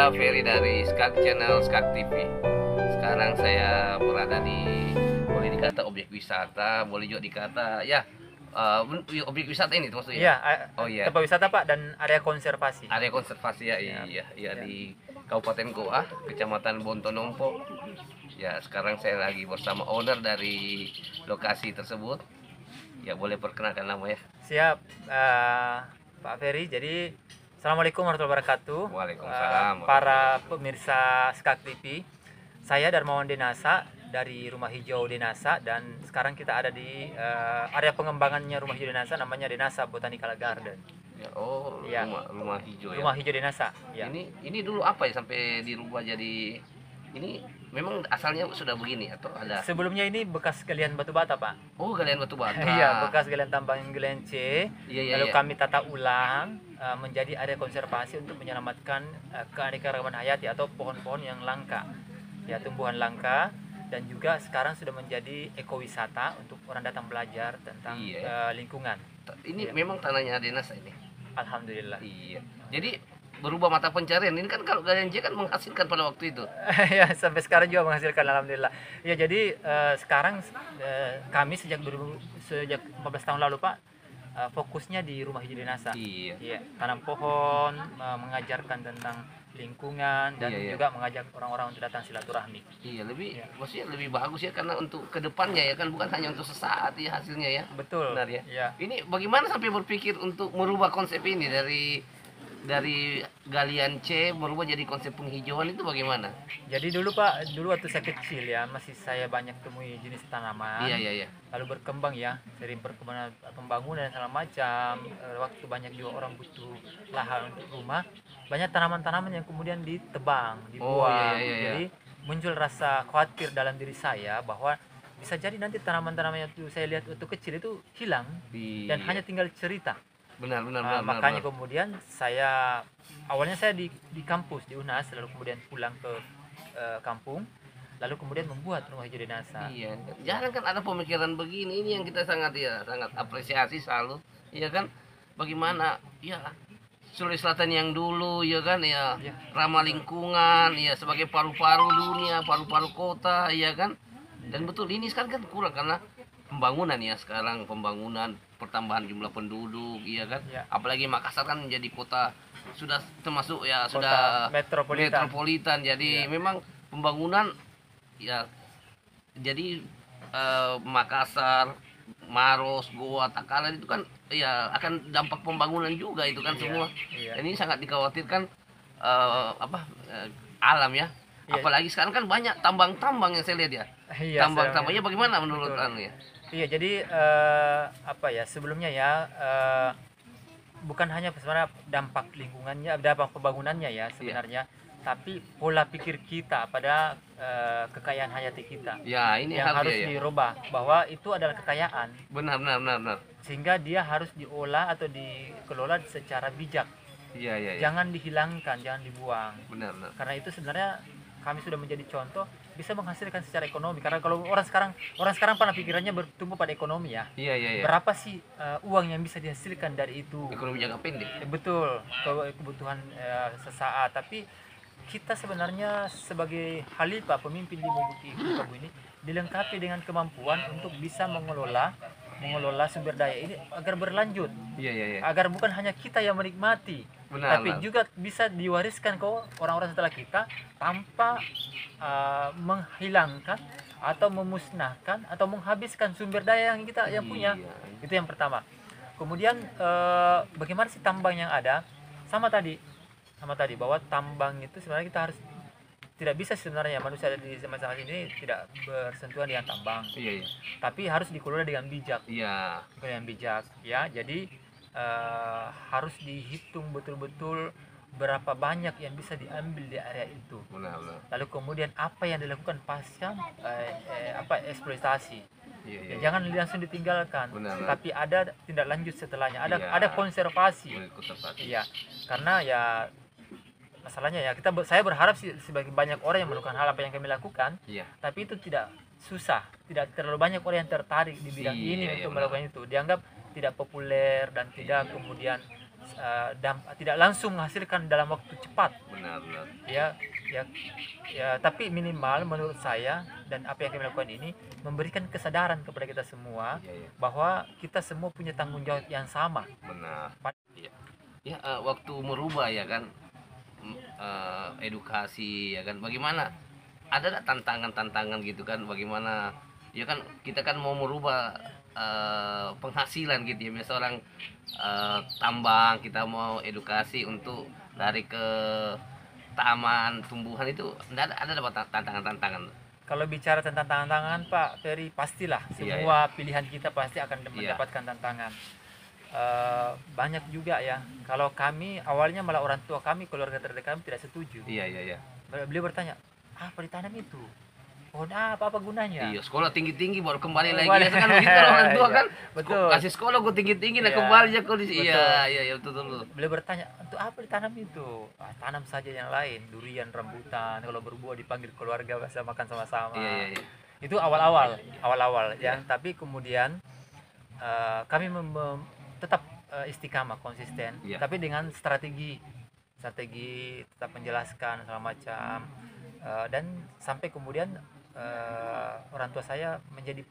Pak Ferry dari Skak Channel Skak TV. Sekarang saya berada di, boleh dikata objek wisata, boleh juga dikata ya objek wisata ini maksudnya. Iya, Oh iya. tempat wisata Pak dan area konservasi. Area konservasi ya, iya, iya di Kabupaten Goa, Kecamatan Bontonompo. Ya, sekarang saya lagi bersama owner dari lokasi tersebut. Ya, boleh perkenalkan nama ya. Siap, Pak Ferry. Jadi, Assalamualaikum warahmatullahi wabarakatuh. Waalaikumsalam. Para pemirsa Skak TV, saya Darmawan Denasa dari Rumah Hijau Denasa, dan sekarang kita ada di area pengembangannya Rumah Hijau Denasa, namanya Denasa Botanical Garden. Ya, oh, Ya. rumah hijau ya. Rumah Hijau Denasa. Ya. Ini dulu apa ya sampai dirubah jadi ini, memang asalnya sudah begini atau ada? Sebelumnya ini bekas galian batu bata, Pak. Oh, galian batu bata. Iya, bekas galian tambang galian C. Iya, Lalu iya. kami tata ulang menjadi area konservasi untuk menyelamatkan keanekaragaman hayati atau pohon-pohon yang langka, ya, tumbuhan langka, dan juga sekarang sudah menjadi ekowisata untuk orang datang belajar tentang Iya. lingkungan. Ini Iya. memang tanahnya Denasa ini. Alhamdulillah. Iya. Jadi berubah mata pencarian. Ini kan kalau galian C kan menghasilkan pada waktu itu. Ya, sampai sekarang juga menghasilkan, alhamdulillah. Ya, jadi sekarang kami sejak 14 tahun lalu, Pak, fokusnya di Rumah Hijau Denasa. Iya. Iya, tanam pohon, mengajarkan tentang lingkungan, dan Iya, iya. juga mengajak orang-orang untuk datang silaturahmi. Iya, lebih Iya. maksudnya lebih bagus ya karena untuk kedepannya ya kan, bukan hanya untuk sesaat ya hasilnya ya. Betul. Benar ya. Iya. Ini bagaimana sampai berpikir untuk merubah konsep ini dari galian C berubah jadi konsep penghijauan, itu bagaimana? Jadi dulu, Pak, dulu waktu saya kecil ya, masih saya banyak temui jenis tanaman. Iya, iya, iya. Lalu berkembang ya, dari perkembangan pembangunan dan segala macam. Waktu banyak juga orang butuh lahan untuk rumah, banyak tanaman-tanaman yang kemudian ditebang, Oh, iya, dibuang. iya, iya. Jadi muncul rasa khawatir dalam diri saya bahwa bisa jadi nanti tanaman-tanaman yang dulu saya lihat waktu kecil itu hilang dan Iya. hanya tinggal cerita. Benar, benar, benar, benar, Makanya benar. kemudian awalnya saya di kampus di UNAS, lalu kemudian pulang ke kampung, lalu kemudian membuat Rumah Hijau Denasa. Iya, jangan kan ada pemikiran begini, ini yang kita sangat apresiasi selalu. Iya kan? Bagaimana ya Sulawesi Selatan yang dulu ya kan ya, Iya. ramah lingkungan ya, sebagai paru-paru dunia, paru-paru kota ya kan. Dan betul ini sekarang kan kurang karena pembangunan ya, sekarang pembangunan, pertambahan jumlah penduduk iya kan. Iya. Apalagi Makassar kan menjadi kota sudah termasuk ya Kota sudah metropolitan. Jadi Iya. memang pembangunan ya, jadi Makassar, Maros, Goa, Takalar itu kan ya akan dampak pembangunan juga itu kan Iya, semua. iya. Dan ini sangat dikhawatirkan alam ya. Iya. Apalagi sekarang kan banyak tambang-tambang yang saya lihat ya. Iya, Tambang-tambangnya bagaimana menurut Betul. anu ya? Iya, jadi sebelumnya ya, bukan hanya sebenarnya dampak lingkungannya, dampak pembangunannya ya sebenarnya, tapi pola pikir kita pada kekayaan hayati kita Ya, ini yang harus ya. dirubah, bahwa itu adalah kekayaan, Benar, benar, benar, benar. sehingga dia harus diolah atau dikelola secara bijak. Iya, iya, iya. Jangan dihilangkan, jangan dibuang. Benar, benar. Karena itu sebenarnya kami sudah menjadi contoh, bisa menghasilkan secara ekonomi. Karena kalau orang sekarang pada pikirannya bertumbuh pada ekonomi ya. Iya, iya, iya. Berapa sih uang yang bisa dihasilkan dari itu? Ekonomi jangka pendek. Betul, kebutuhan sesaat. Tapi kita sebenarnya sebagai khalifah, pemimpin di muka bumi ini, dilengkapi dengan kemampuan untuk bisa mengelola sumber daya ini agar berlanjut, Iya, iya, iya. agar bukan hanya kita yang menikmati, Benar, tapi benar. juga bisa diwariskan ke orang-orang setelah kita tanpa menghilangkan atau memusnahkan atau menghabiskan sumber daya yang kita yang punya. Iya. Itu yang pertama. Kemudian bagaimana sih tambang yang ada? Sama tadi bahwa tambang itu sebenarnya kita harus, tidak bisa sebenarnya manusia di masa ini tidak bersentuhan dengan tambang, Iya, iya. tapi harus dikelola dengan bijak. Iya. Dengan bijak ya, jadi harus dihitung betul-betul berapa banyak yang bisa diambil di area itu, Benar, benar. lalu kemudian apa yang dilakukan pasca eksploitasi. Iya, iya. Ya, jangan langsung ditinggalkan, Benar. tapi ada tindak lanjut setelahnya, ada Iya. ada konservasi. Konservasi. Iya, karena ya masalahnya ya, saya berharap sih sebagai banyak orang yang melakukan hal apa yang kami lakukan, Iya. tapi itu tidak susah, tidak terlalu banyak orang yang tertarik di bidang Iya, ini iya, untuk benar. melakukan itu. Dianggap tidak populer dan tidak kemudian tidak langsung menghasilkan dalam waktu cepat, Benar, benar. ya ya ya, tapi minimal menurut saya dan apa yang kami lakukan ini memberikan kesadaran kepada kita semua Iya, iya. bahwa kita semua punya tanggung jawab yang sama. Benar. Iya. Ya, waktu merubah ya kan, edukasi ya kan, bagaimana, ada nggak tantangan-tantangan gitu kan, bagaimana ya kan, kita kan mau merubah penghasilan gitu ya, biasa orang tambang, kita mau edukasi untuk lari ke taman tumbuhan, itu ada dapat tantangan-tantangan. Kalau bicara tentang tantangan Pak Ferry, pastilah Iya, semua pilihan kita pasti akan Iya. mendapatkan tantangan. Banyak juga ya. Kalau kami awalnya malah orang tua kami, keluarga terdekat kami tidak setuju. Iya, iya, iya. Beliau bertanya, apa ditanam itu? Pohon apa gunanya? Iya, sekolah tinggi-tinggi baru kembali lagi. Kembali. Ya kan begitu kalau orang tua Iya, kan. betul. Kasih sekolah gue tinggi-tinggi, nah Iya, kembali aja kok di. betul. Iya, iya, iya, betul, betul. Beliau bertanya, untuk apa ditanam itu? Tanam saja yang lain, durian, rambutan. Kalau berbuah dipanggil keluarga bisa makan sama-sama. Iya, iya, iya. Itu awal-awal ya. Iya. Tapi kemudian kami tetap istiqamah, konsisten, Iya. tapi dengan strategi tetap menjelaskan segala macam, dan sampai kemudian orang tua saya menjadi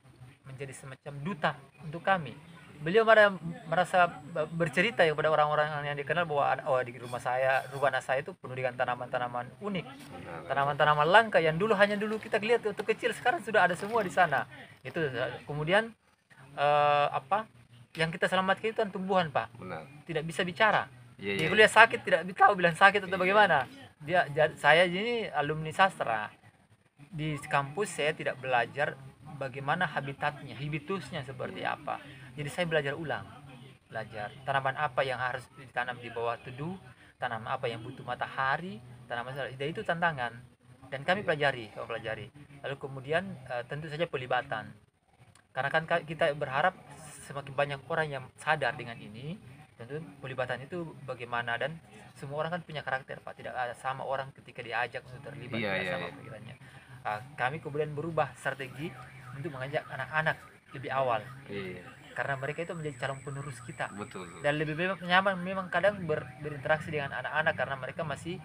semacam duta untuk kami. Beliau merasa bercerita ya kepada orang-orang yang dikenal bahwa di rumah anak saya itu penuh dengan tanaman-tanaman unik, Benar. tanaman-tanaman langka yang dulu kita lihat waktu kecil, sekarang sudah ada semua di sana. Itu kemudian yang kita selamatkan itu kan tumbuhan Pak, Benar. tidak bisa bicara. Iya, Dia iya. kuliah sakit tidak tahu bilang sakit atau Iya. bagaimana. Saya ini alumni sastra. Di kampus saya tidak belajar bagaimana habitusnya seperti apa. Jadi saya belajar tanaman apa yang harus ditanam di bawah teduh, tanaman apa yang butuh matahari, dan itu tantangan. Dan kami pelajari. Lalu kemudian tentu saja pelibatan. Karena kan kita berharap semakin banyak orang yang sadar dengan ini, tentu pelibatan itu bagaimana, dan semua orang kan punya karakter Pak, tidak ada sama orang ketika diajak untuk terlibat, Iya, tidak iya, sama iya. pikirannya. Kami kemudian berubah strategi untuk mengajak anak-anak lebih awal, Iya, karena mereka itu menjadi calon penerus kita, betul. dan lebih nyaman memang kadang berinteraksi dengan anak-anak karena mereka masih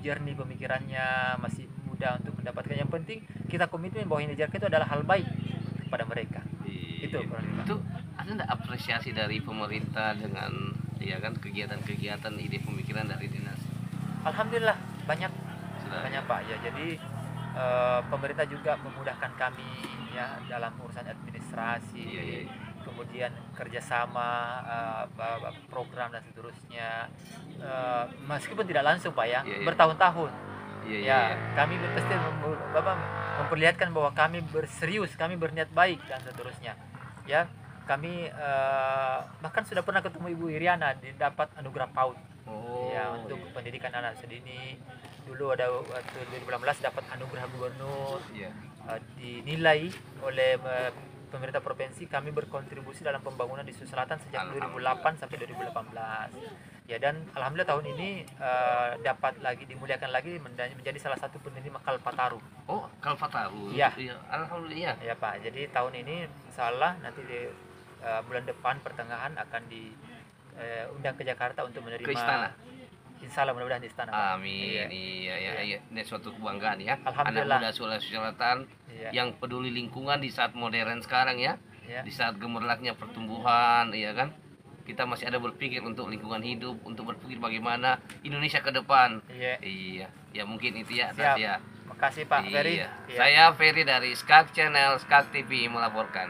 jernih pemikirannya, masih muda untuk mendapatkan. Yang penting kita komitmen bahwa yang diajarkan itu adalah hal baik kepada mereka. Iya. Itu kurang lebih, Pak. Itu ada nggak apresiasi dari pemerintah dengan ya kan kegiatan-kegiatan ide pemikiran dari dinas? Alhamdulillah banyak Sudah. Pak ya. Jadi pemerintah juga memudahkan kami ya dalam urusan administrasi, Iya, iya. kemudian kerjasama, program dan seterusnya. Meskipun tidak langsung Pak ya, Iya, iya. bertahun-tahun. Iya, iya, Ya, iya. kami pasti memperlihatkan bahwa kami berserius, kami berniat baik dan seterusnya. Ya, kami bahkan sudah pernah ketemu Ibu Iriana, dapat anugerah PAUD. Oh. Ya, untuk pendidikan anak sedini. Dulu ada waktu 2018 dapat anugerah gubernur, Iya. dinilai oleh pemerintah provinsi. Kami berkontribusi dalam pembangunan di Sulawesi Selatan sejak 2008 sampai 2018. Ya, dan alhamdulillah tahun ini dapat lagi dimuliakan lagi menjadi salah satu penerima Kalpataru. Oh, Kalpataru. Iya. Iya. Alhamdulillah. Ya Pak, jadi tahun ini insyaallah nanti di bulan depan pertengahan akan diundang ke Jakarta untuk menerima Ke istana. Insyaallah mudah-mudahan di istana, Pak. Amin. Iya. Iya, iya, Iya. iya. Ini suatu kebanggaan ya. Anak Alhamdulillah. muda Sulawesi Selatan Iya. yang peduli lingkungan di saat modern sekarang ya. Ya. Di saat gemerlaknya pertumbuhan, iya kan? Kita masih ada berpikir untuk lingkungan hidup, untuk berpikir bagaimana Indonesia ke depan. Iya. Iya. Ya mungkin itu ya, Siap. Nadia. Makasih Pak Ferry. Iya. Iya. Saya Ferry dari Skak Channel, Skak TV melaporkan.